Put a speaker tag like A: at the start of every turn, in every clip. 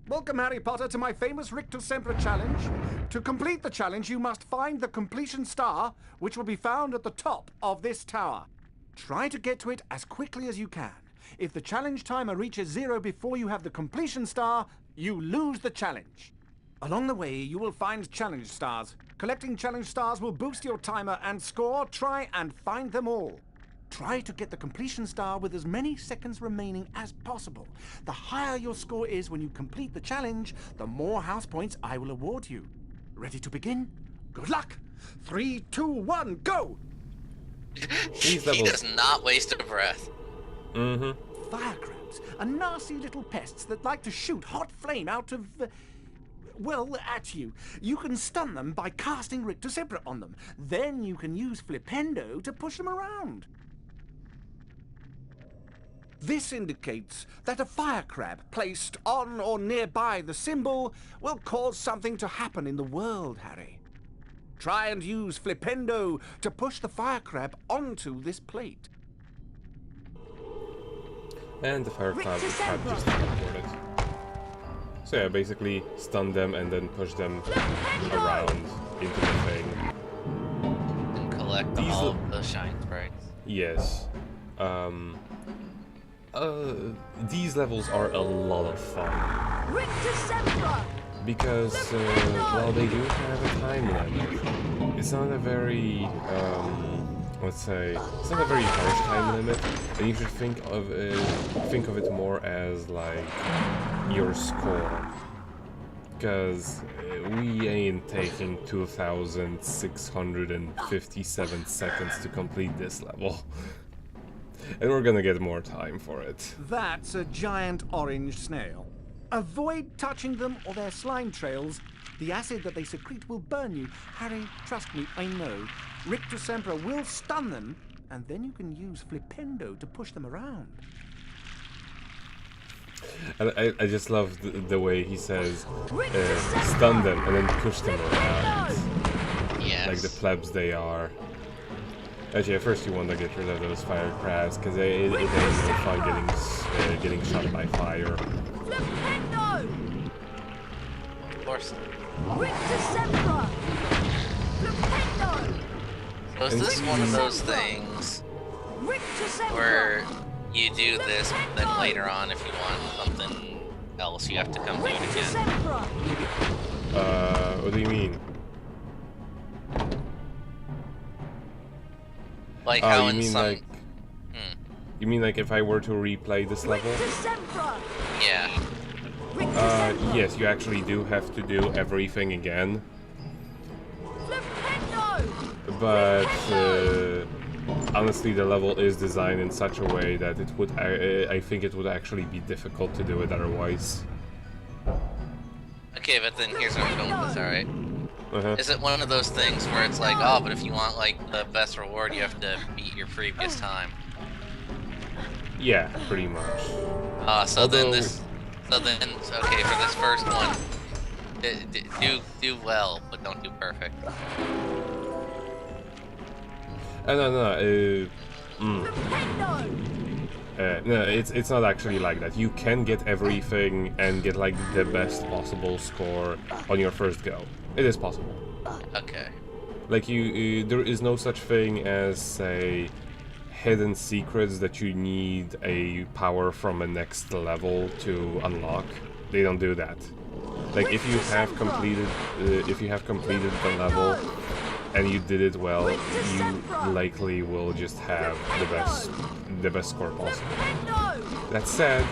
A: Welcome, Harry Potter, to my famous Rictus Sempra challenge. To complete the challenge, you must find the completion star, which will be found at the top of this tower. Try to get to it as quickly as you can. If the challenge timer reaches 0 before you have the completion star, you lose the challenge. Along the way, you will find challenge stars. Collecting challenge stars will boost your timer and score. Try and find them all. Try to get the completion star with as many seconds remaining as possible. The higher your score is when you complete the challenge, the more house points I will award you. Ready to begin? Good luck! 3, 2, 1, go!
B: He does not waste a breath.
A: Fire crabs are nasty little pests that like to shoot hot flame out of... well, at you. You can stun them by casting Rictus Sempra on them. Then you can use Flipendo to push them around. This indicates that a fire crab placed on or nearby the symbol will cause something to happen in the world, Harry. Try and use Flipendo to push the fire crab onto this plate.
C: And the fire crab just teleported. So yeah, basically stun them and then push them around into the thing.
B: And collect all of the shine sprites.
C: Yes. These levels are a lot of fun. Because while they do have a time limit, it's not a very let's say it's not a very harsh time limit, and you should think of it more as like your score. Because we ain't taking 2,657 seconds to complete this level. And we're gonna get more time for it.
A: That's a giant orange snail. Avoid touching them or their slime trails. The acid that they secrete will burn you. Harry, trust me, I know. Rictus Sempra will stun them, and then you can use Flipendo to push them around.
C: I just love the way he says, stun them and then push them around.
B: Yes.
C: Like the plebs they are. Actually, at first you want to get rid of those fire crabs, because it ain't no fun getting shot by fire.
B: Of course. So is this one of those things where you do this, then later on, if you want something else, you have to come do it again?
C: What do you mean?
B: Like how
C: you
B: in
C: mean
B: some...
C: like... You mean like if I were to replay this level?
B: Yeah.
C: Yes, you actually do have to do everything again. But honestly, the level is designed in such a way that it would, I think it would actually be difficult to do it otherwise.
B: Okay, but then here's where I'm going with this, alright? Is it one of those things where it's like, oh, but if you want like the best reward, you have to beat your previous time?
C: Yeah, pretty much.
B: Okay, for this first one, do well, but don't do perfect.
C: No, it's not actually like that. You can get everything and get like the best possible score on your first go. It is possible.
B: Okay.
C: Like there is no such thing as, say, hidden secrets that you need a power from a next level to unlock. They don't do that. Like if you have completed the level and you did it well, you likely will just have the best score possible. That said,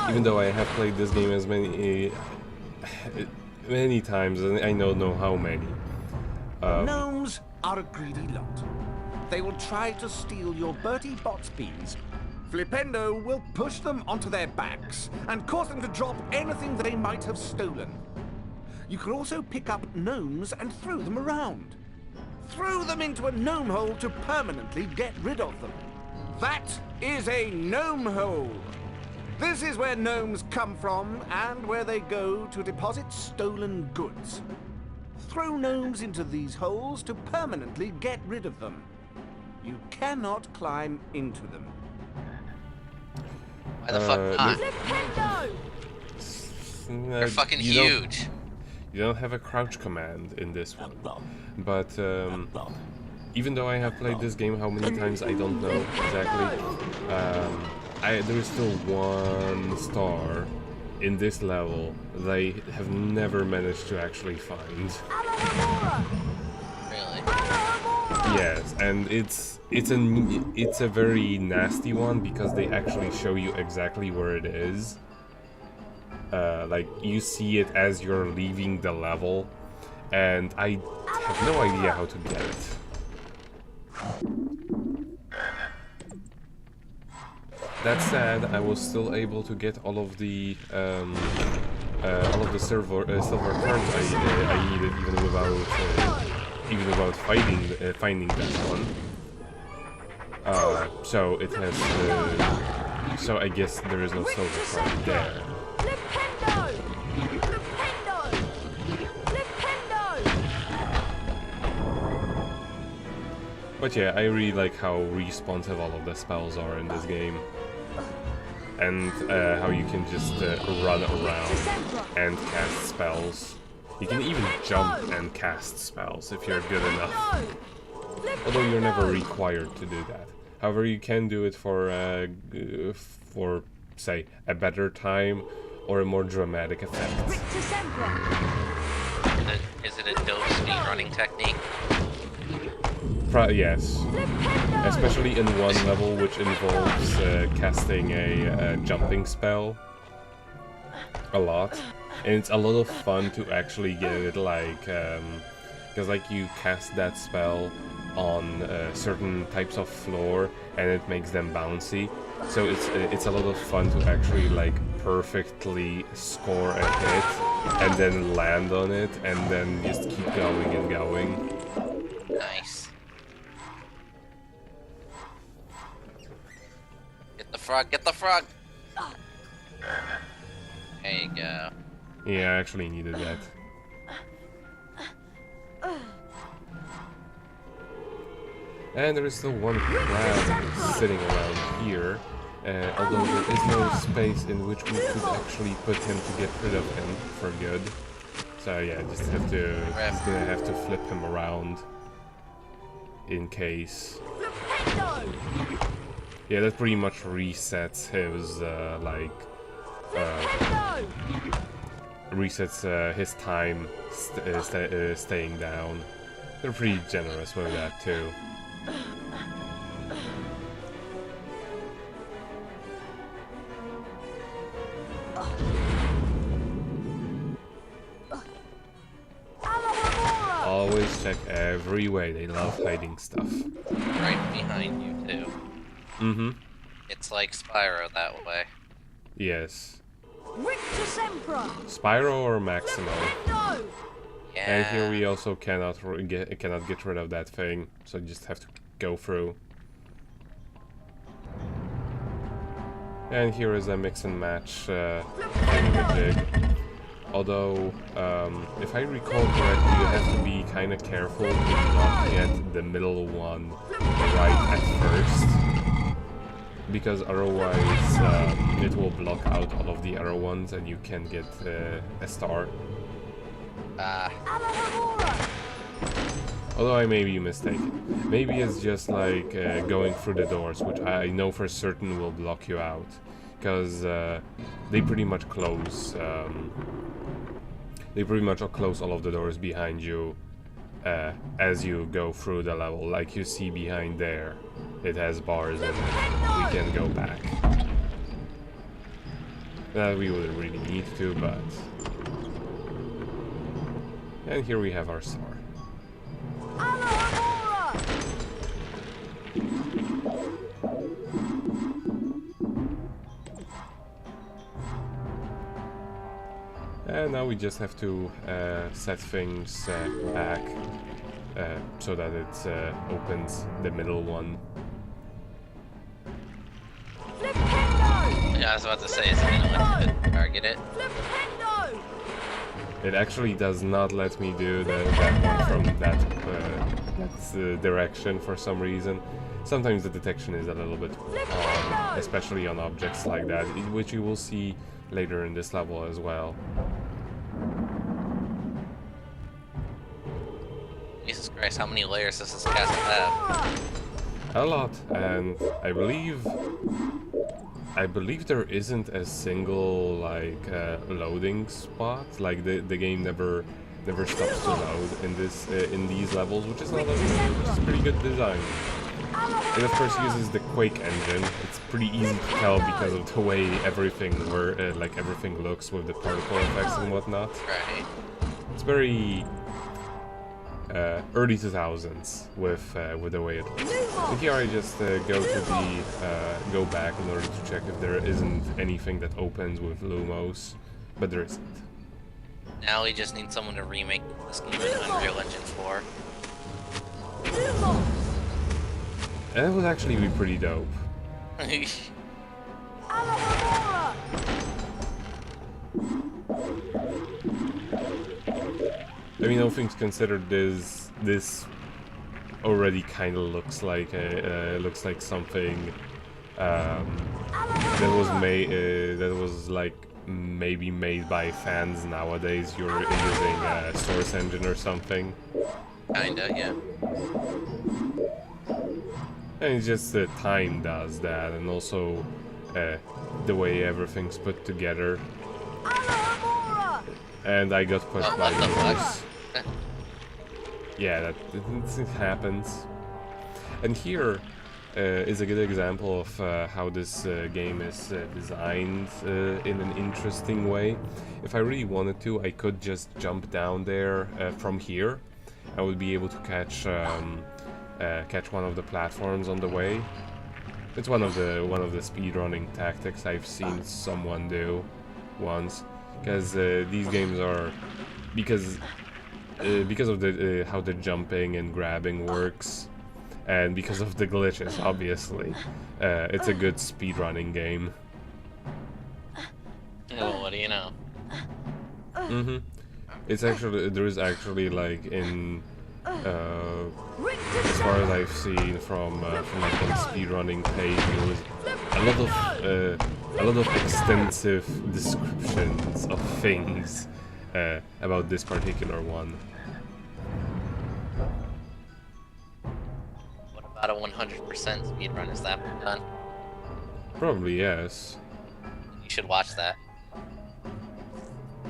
C: even though I have played this game as many times, and I don't know how many.
A: Gnomes are a greedy lot. They will try to steal your Bertie Bott's beans. Flipendo will push them onto their backs and cause them to drop anything they might have stolen. You can also pick up gnomes and throw them around. Throw them into a gnome hole to permanently get rid of them. That is a gnome hole. This is where gnomes come from and where they go to deposit stolen goods. Throw gnomes into these holes to permanently get rid of them. You cannot climb into them.
B: Why the fuck not? They're fucking huge.
C: You don't have a crouch command in this one. But even though I have played this game how many times, I don't know exactly. There is still 1 star in this level they have never managed to actually find.
B: Really?
C: Yes, and it's a very nasty one because they actually show you exactly where it is. Like you see it as you're leaving the level, and I have no idea how to get it. That said, I was still able to get all of the silver cards I needed even without finding that one. So it has. So I guess there is no silver card there. But yeah, I really like how responsive all of the spells are in this game. And how you can just run around and cast spells. You can even jump and cast spells if you're good enough. Although you're never required to do that. However, you can do it for say, a better time or a more dramatic effect.
B: Is it a dope speedrunning technique?
C: Yes. Especially in one level which involves casting a jumping spell. A lot. And it's a lot of fun to actually get it, like, because like you cast that spell on certain types of floor and it makes them bouncy. So it's a lot of fun to actually like perfectly score a hit and then land on it and then just keep going and going.
B: Nice. Get the frog, get the frog! There you go.
C: Yeah, I actually needed that. And there is still one crab sitting around here, although there is no space in which we could actually put him to get rid of him for good. So yeah, just gonna have to flip him around in case. Yeah, that pretty much resets his his time staying down. They're pretty generous with that too. Always check every way. They love hiding stuff.
B: Right behind you too.
C: Mm-hmm.
B: It's like Spyro that way.
C: Yes.
D: Rictus
C: Spyro or Maximo.
B: Yeah.
C: And here we also cannot get rid of that thing, so you just have to go through. And here is a mix and match jig. Although, if I recall correctly, you have to be kind of careful to not get the middle one right at first, because otherwise it will block out all of the other ones and you can get a star. Although I may be mistaken. Maybe it's just like going through the doors, which I know for certain will block you out, because they pretty much close. They pretty much close all of the doors behind you as you go through the level. Like you see behind there, it has bars in it. We can go back. We wouldn't really need to, but. And here we have our star. And now we just have to set things back so that it opens the middle one.
B: Yeah, I was about to say, is it gonna let target it?
C: It actually does not let me do that one from that direction for some reason. Sometimes the detection is a little bit odd, especially on objects like that, which you will see later in this level as well.
B: Jesus Christ, how many layers does this castle have?
C: A lot, and I believe there isn't a single like loading spot. Like the game never stops to load in these levels, which is not a pretty good design. It of course uses the Quake engine. It's pretty easy to tell because of the way everything looks with the particle effects and whatnot.
B: Right.
C: It's very early 2000s with the way it looks. And here I just go back in order to check if there isn't anything that opens with Lumos, but there isn't.
B: Now we just need someone to remake this game in Unreal Engine 4.
C: And it would actually be pretty dope. I mean, all things considered, this already kind of looks like something that was like maybe made by fans nowadays. You're using a Source engine or something.
B: Kinda, yeah.
C: And it's just that time does that, and also the way everything's put together. And I got pushed by the horse. Yeah, it happens. And here is a good example of how this game is designed in an interesting way. If I really wanted to, I could just jump down there from here. I would be able to catch one of the platforms on the way. It's one of the speedrunning tactics I've seen someone do once, because these games are because of the how the jumping and grabbing works, and because of the glitches, obviously. It's a good speedrunning game.
B: Well, what do you know?
C: It's actually, there is actually like in as far as I've seen from like one speedrunning page, there was a lot of extensive descriptions of things about this particular one.
B: What about a 100% speedrun? Is that done?
C: Probably yes.
B: You should watch that,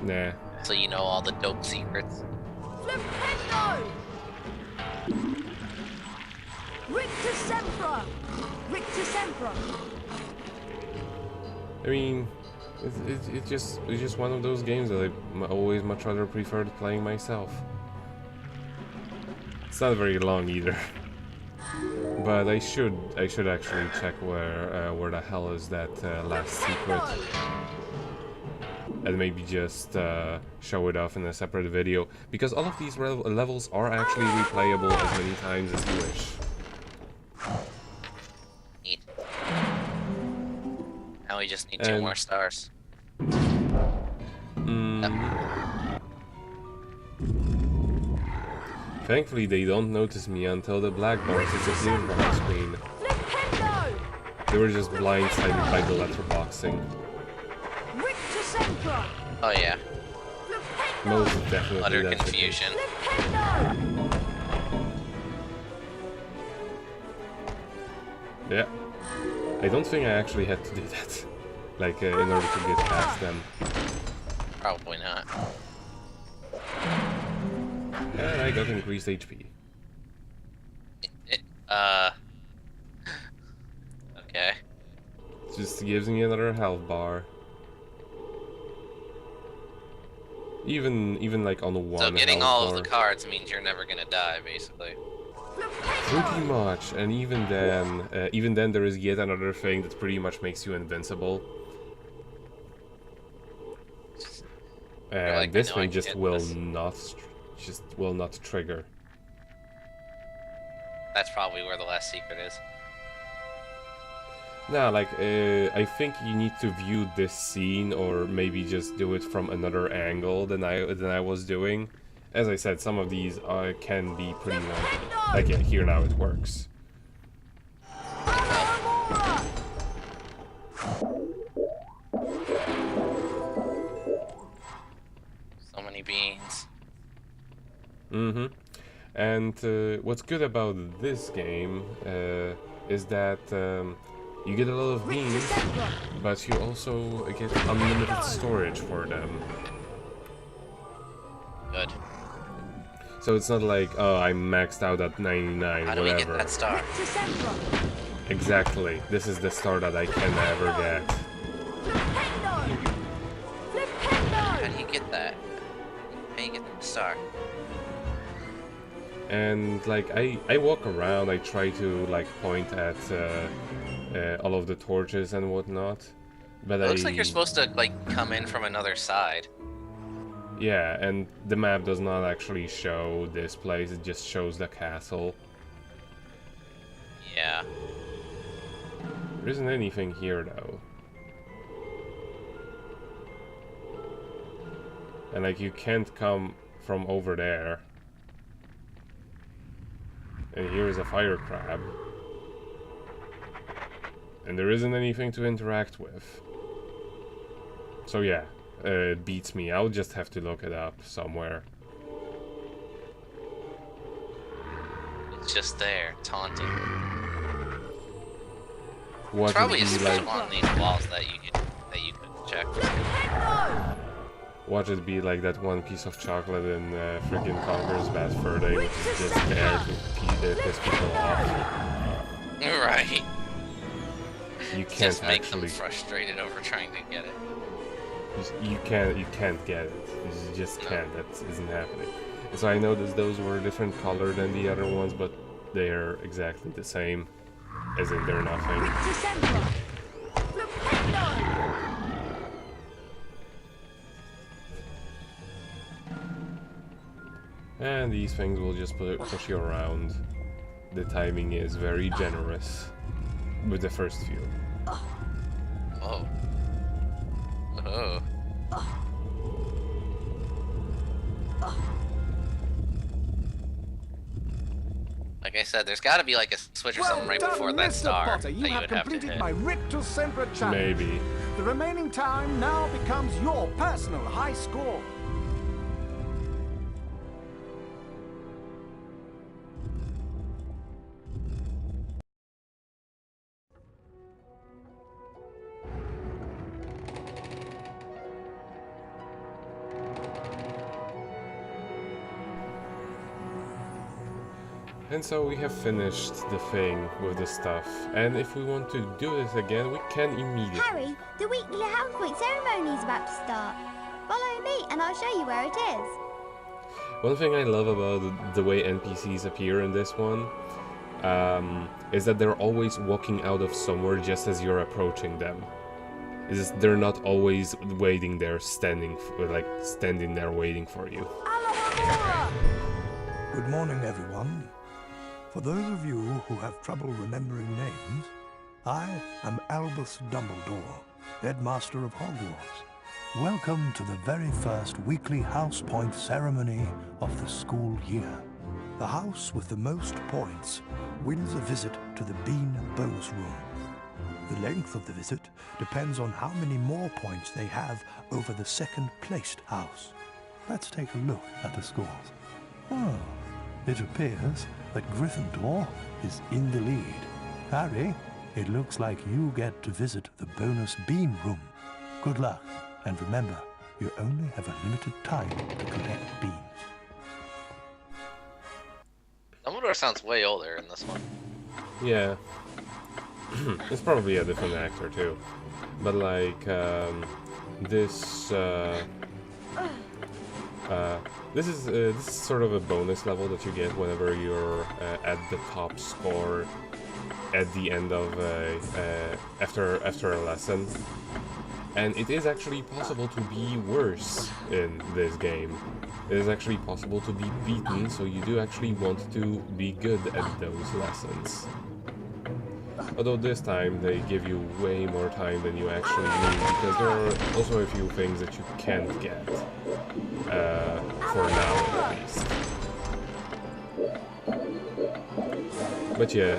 C: Nah.
B: so you know all the dope secrets.
D: Rictus Sempra! Rictus Sempra!
C: I mean, it's just one of those games that I always much rather preferred playing myself. It's not very long either, but I should actually check where the hell is that last secret, and maybe just show it off in a separate video, because all of these levels are actually replayable as many times as you wish.
B: Neat. Now we just need 2 more stars.
C: Thankfully, they don't notice me until the black bars disappear from the screen. They were just blindsided by the letterboxing.
B: Oh yeah.
C: Most definitely.
B: Utter
C: that's
B: confusion.
C: Yeah. I don't think I actually had to do that, like in order to get past them.
B: Probably not.
C: And I got increased HP.
B: Okay.
C: Just gives me another health bar. Even like on the one.
B: So getting
C: health
B: all
C: bar.
B: of the cards means you're never gonna die, basically.
C: Pretty much, and even then there is yet another thing that pretty much makes you invincible. And
B: like,
C: this
B: I
C: thing
B: can
C: just
B: hit
C: will
B: this.
C: not trigger.
B: That's probably where the last secret is.
C: Nah, like I think you need to view this scene, or maybe just do it from another angle than I was doing, as I said, some of these can be pretty wonky. Like, yeah, here now it works.
B: So many beans.
C: Mm-hmm. And what's good about this game is that you get a lot of beans, but you also get unlimited storage for them.
B: Good.
C: So it's not like, oh, I'm maxed out at 99,
B: How do
C: whatever.
B: we get that star?
C: Exactly. This is the star that I can never get.
B: How do you get that? How do you get the star?
C: And like I walk around, I try to like point at all of the torches and whatnot, but
B: It looks like you're supposed to like come in from another side.
C: Yeah, and the map does not actually show this place, it just shows the castle.
B: Yeah.
C: There isn't anything here though. And like you can't come from over there. And here is a fire crab. And there isn't anything to interact with. So yeah, it beats me. I'll just have to look it up somewhere.
B: It's just there, taunting.
C: What
B: Probably a
C: would be
B: spot
C: like,
B: on these walls that you could check.
C: watch it be like that one piece of chocolate in freaking Conker's Bad Fur Day, which is just there to piss people off.
B: Right.
C: You can't
B: Just make
C: actually.
B: them frustrated over trying to get it.
C: You can't get it. You just can't. That isn't happening. And so I noticed those were a different color than the other ones, but they are exactly the same, as in they're nothing. And these things will just push you around. The timing is very generous with the first few.
B: Oh. Oh. Like I said, there's got to be like a switch or something right
A: done,
B: before that
A: Mr.
B: star
A: Potter.
B: that
A: You
B: you
A: have
B: would have to
A: completed
B: hit.
A: my Rictus Sempra challenge.
C: Maybe.
A: The remaining time now becomes your personal high score.
C: And so we have finished the thing with the stuff, and if we want to do this again, we can immediately.
E: Harry, the weekly House Point ceremony is about to start. Follow me and I'll show you where it is.
C: One thing I love about the way NPCs appear in this one is that they're always walking out of somewhere just as you're approaching them. They're not always waiting there, standing there waiting for you.
F: Good morning, everyone. For those of you who have trouble remembering names, I am Albus Dumbledore, Headmaster of Hogwarts. Welcome to the very first weekly House Point ceremony of the school year. The house with the most points wins a visit to the Bean Bonus Room. The length of the visit depends on how many more points they have over the second-placed house. Let's take a look at the scores. Oh, it appears that Gryffindor is in the lead. Harry, it looks like you get to visit the bonus bean room. Good luck, and remember, you only have a limited time to collect beans.
B: Dumbledore sounds way older in this one.
C: Yeah. It's probably a different actor too. But like, this is sort of a bonus level that you get whenever you're at the top score at the end of after a lesson. And it is actually possible to be worse in this game. It is actually possible to be beaten, so you do actually want to be good at those lessons. Although this time they give you way more time than you actually need, because there are also a few things that you can't get, for now at least. But yeah,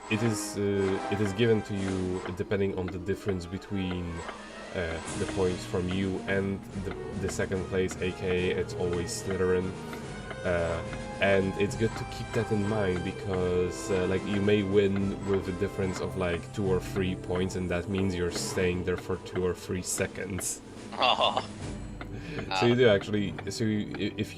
C: it is given to you depending on the difference between the points from you and the second place, aka it's always Slytherin. And it's good to keep that in mind, because like you may win with a difference of like 2 or 3 points, and that means you're staying there for 2 or 3 seconds.
B: Oh.
C: So you do actually. So if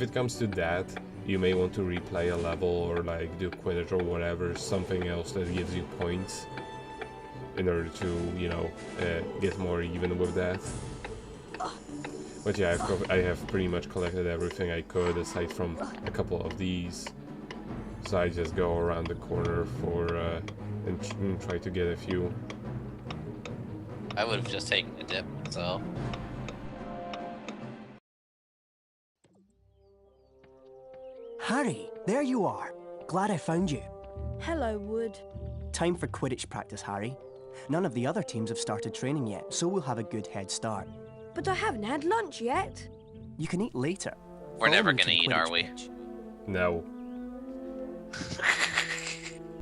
C: it comes to that, you may want to replay a level or like do Quidditch or whatever, something else that gives you points, in order to, you know, get more even with that. But yeah, I have pretty much collected everything I could, aside from a couple of these. So I just go around the corner for and try to get a few.
B: I would have just taken a dip, so.
G: Harry, there you are. Glad I found you.
D: Hello, Wood.
G: Time for Quidditch practice, Harry. None of the other teams have started training yet, so we'll have a good head start.
D: But I haven't had lunch yet.
G: You can eat later.
B: We're
G: Follow
B: never
G: me to
B: gonna
G: the
B: eat, are
G: Quidditch
B: we?
G: pitch.
C: No.